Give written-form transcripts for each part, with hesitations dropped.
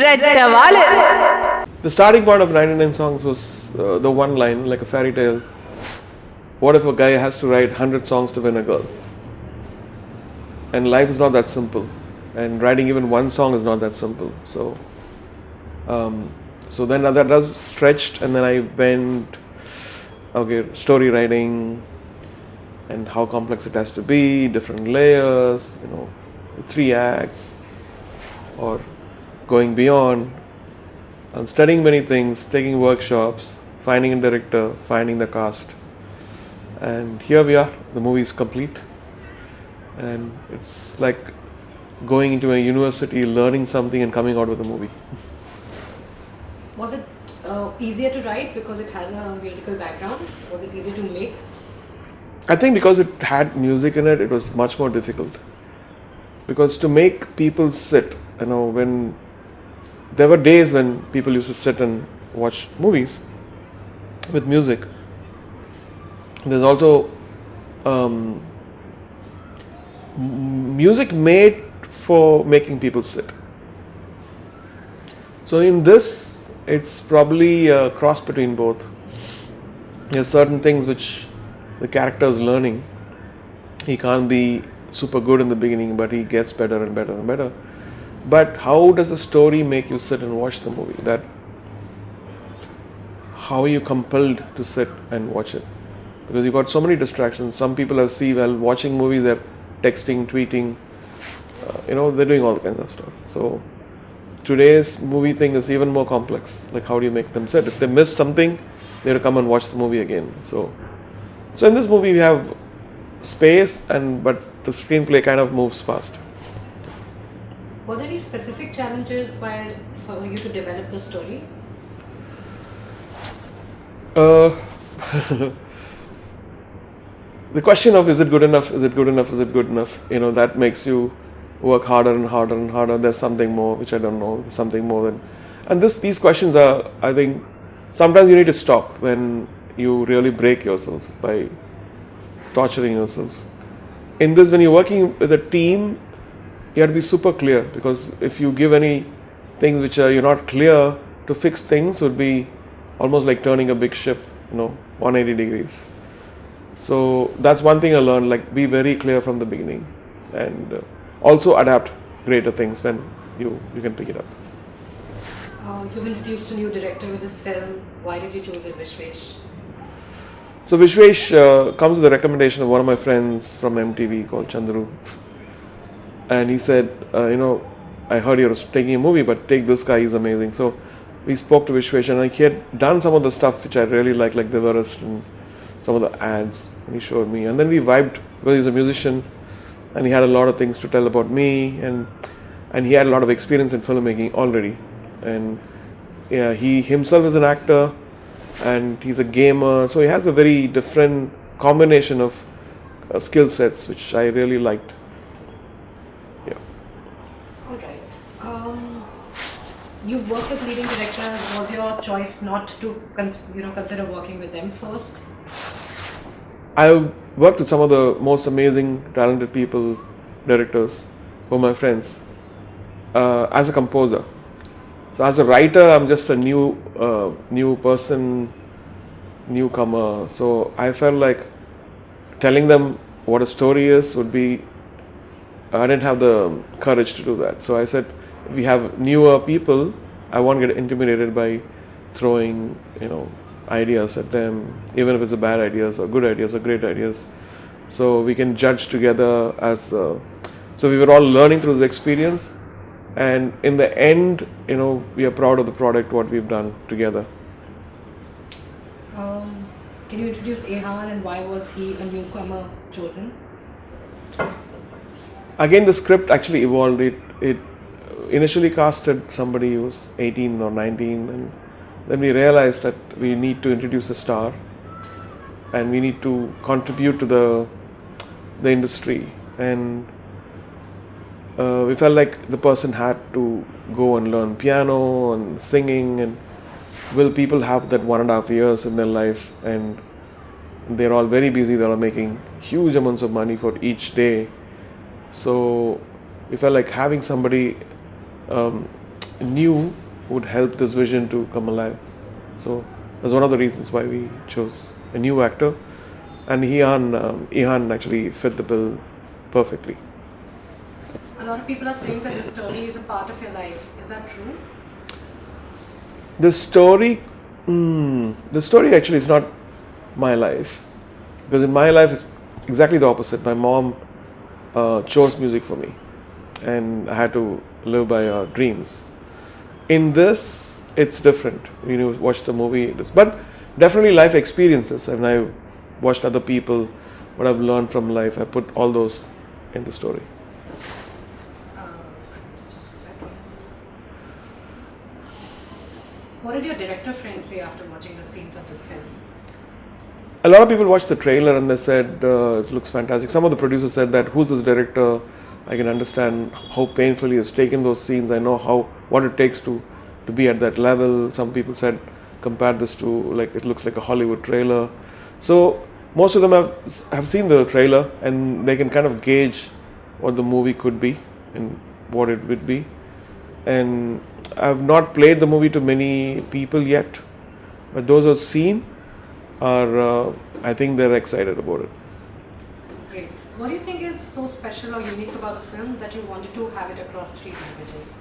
The starting point of 99 songs was the one line, like a fairy tale. What if a guy has to write 100 songs to win a girl? And life is not that simple. And writing even one song is not that simple. So then that was stretched, and then I went, story writing and how complex it has to be, different layers, 3 acts, or going beyond. I'm studying many things, taking workshops, finding a director, finding the cast. And here we are, the movie is complete. And it's like going into a university, learning something and coming out with a movie. Was it easier to write because it has a musical background? Was it easier to make? I think because it had music in it, it was much more difficult. Because to make people sit, when there were days when people used to sit and watch movies with music. There's also music made for making people sit. So in this, it's probably a cross between both. There's certain things which the character is learning. He can't be super good in the beginning, but he gets better and better and better. But how does the story make you sit and watch the movie? How are you compelled to sit and watch it? Because you got so many distractions. Some people I see while watching movies, they're texting, tweeting, they're doing all kinds of stuff. So today's movie thing is even more complex. Like, how do you make them sit? If they miss something, they have to come and watch the movie again. So in this movie we have space, but the screenplay kind of moves fast. Were there any specific challenges for you to develop the story? The question of is it good enough, that makes you work harder and harder and harder. There's something more which I don't know. There's something more than, and these questions are, I think, sometimes you need to stop when you really break yourself by torturing yourself. In this, when you're working with a team, you have to be super clear, because if you give any things which you're not clear, to fix things would be almost like turning a big ship, 180 degrees. So that's one thing I learned, like be very clear from the beginning, and also adapt greater things when you can pick it up. You've introduced a new director with this film. Why did you choose Vishwesh? So Vishwesh comes with the recommendation of one of my friends from MTV called Chandru. And he said, I heard you're taking a movie, but take this guy, he's amazing. So we spoke to Vishwesh, and he had done some of the stuff which I really like the Everest and some of the ads, and he showed me. And then we vibed, because he's a musician, and he had a lot of things to tell about me, and he had a lot of experience in filmmaking already. And he himself is an actor, and he's a gamer, so he has a very different combination of skill sets, which I really liked. All right. You work with leading directors. Was your choice not to consider working with them first? I worked with some of the most amazing, talented people, directors, who are my friends, as a composer. So as a writer, I'm just a new person, newcomer. So I felt like telling them what a story is would be, I didn't have the courage to do that. So I said, if we have newer people, I won't get intimidated by throwing, ideas at them, even if it's bad ideas or good ideas or great ideas. So we can judge together so we were all learning through this experience. And in the end, we are proud of the product, what we've done together. Can you introduce Ehan, and why was he a newcomer chosen? Again, the script actually evolved. It initially casted somebody who was 18 or 19, and then we realized that we need to introduce a star, and we need to contribute to the industry. And we felt like the person had to go and learn piano and singing, and will people have that 1.5 years in their life, and they're all very busy, they're all making huge amounts of money for each day. So we felt like having somebody knew would help this vision to come alive. So that's one of the reasons why we chose a new actor, and Ehan actually fit the bill perfectly. A lot of people are saying that this story is a part of your life. Is that true? The story, the story actually is not my life, because in my life it's exactly the opposite. My mom chose music for me, and I had to live by her dreams. In this, it's different. Watch the movie, but definitely life experiences, and I watched other people, what I've learned from life. I put all those in the story. Uh, just a second. What did your director friends say after watching the scenes of this film? A lot of people watched the trailer and they said it looks fantastic. Some of the producers said that, who's this director? I can understand how painfully he's taken those scenes. I know what it takes to be at that level. Some people said, compare this to, like, it looks like a Hollywood trailer. So most of them have seen the trailer, and they can kind of gauge what the movie could be and what it would be. And I've not played the movie to many people yet, but those who've seen are, I think they're excited about it. Great. What do you think is so special or unique about the film that you wanted to have it across 3 languages?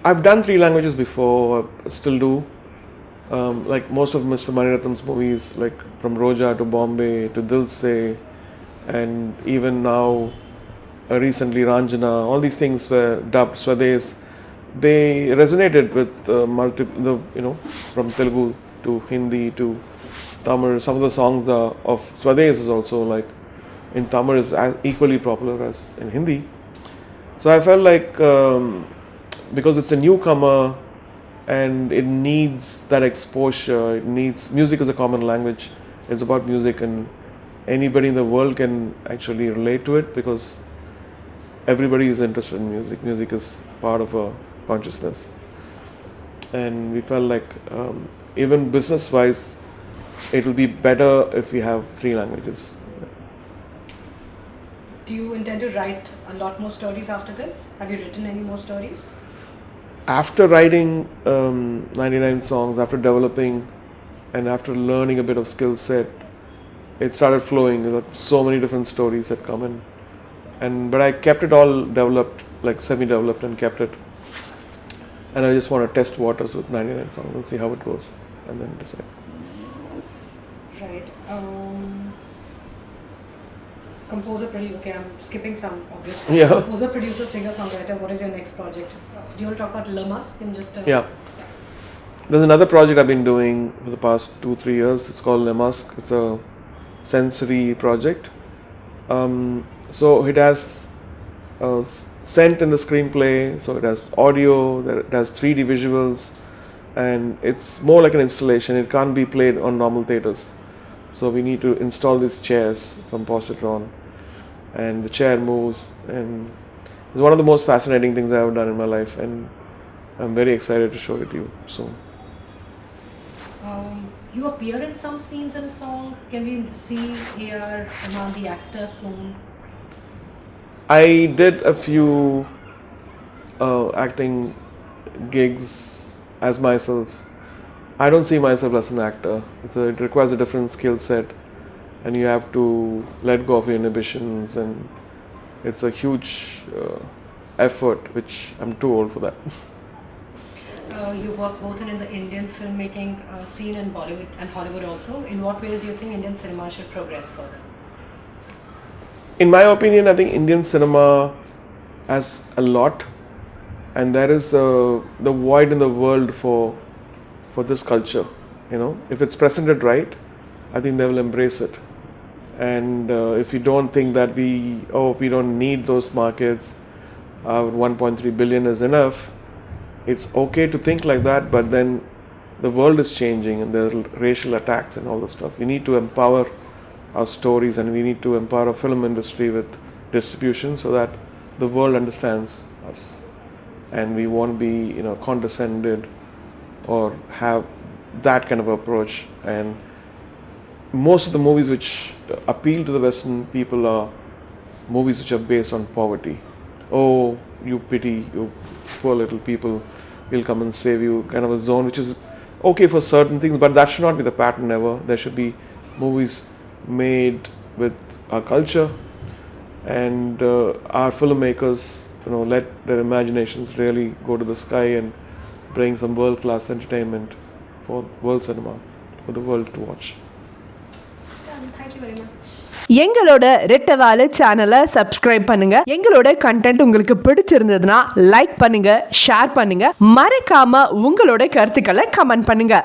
I've done 3 languages before, I still do. Like most of Mr. Maniratnam's movies, like from Roja to Bombay to Dilse, and even now recently Ranjana, all these things were dubbed Swades. They resonated with from Telugu to Hindi to Tamil. Some of the songs of Swades is also, like, in Tamil is equally popular as in Hindi. So I felt like because it's a newcomer and it needs that exposure, it needs, music is a common language. It's about music, and anybody in the world can actually relate to it, because everybody is interested in music. Music is part of a consciousness. And we felt like even business wise, it will be better if we have 3 languages. Do you intend to write a lot more stories after this? Have you written any more stories? After writing 99 songs, after developing and after learning a bit of skill set, it started flowing. So many different stories had come in. But I kept it all developed, like semi-developed, and kept it. And I just want to test waters with 99 songs and see how it goes, and then decide. Right. Composer, producer. Okay, I'm skipping some obvious. Yeah. Composer, producer, singer, songwriter. What is your next project? Do you want to talk about Le Masque in just a... Yeah. There's another project I've been doing for the past 2-3 years. It's called Le Masque. It's a sensory project. So it has scent in the screenplay, so it has audio, it has 3D visuals, and it's more like an installation. It can't be played on normal theaters. So we need to install these chairs from positron, and the chair moves, and it's one of the most fascinating things I've done in my life, and I'm very excited to show it to you soon. You appear in some scenes in a song. Can we see here among the actor soon? I did a few acting gigs as myself. I don't see myself as an actor. It requires a different skill set, and you have to let go of your inhibitions, and it's a huge effort, which I'm too old for that. You work both in the Indian filmmaking scene and Bollywood and Hollywood also. In what ways do you think Indian cinema should progress further? In my opinion, I think Indian cinema has a lot, and there is the void in the world for this culture. If it's presented right, I think they will embrace it. And if you don't think that we don't need those markets, 1.3 billion is enough, it's okay to think like that, but then the world is changing, and there are racial attacks and all this stuff. We need to empower our stories, and we need to empower our film industry with distribution, so that the world understands us, and we won't be condescended or have that kind of approach. And most of the movies which appeal to the Western people are movies which are based on poverty. Oh, you pity, you poor little people, we'll come and save you, kind of a zone, which is okay for certain things, but that should not be the pattern ever. There should be movies made with our culture, and our filmmakers, let their imaginations really go to the sky and bring some world-class entertainment for world cinema, for the world to watch. Thank you very much. எங்களோட ரெட்டவால சேனலை subscribe பண்ணுங்க. எங்களோட content உங்களுக்கு பிடிச்சிருந்ததுன்னா like பண்ணுங்க, share பண்ணுங்க, மறக்காம உங்களோட கருத்துக்களை கமெண்ட் பண்ணுங்க.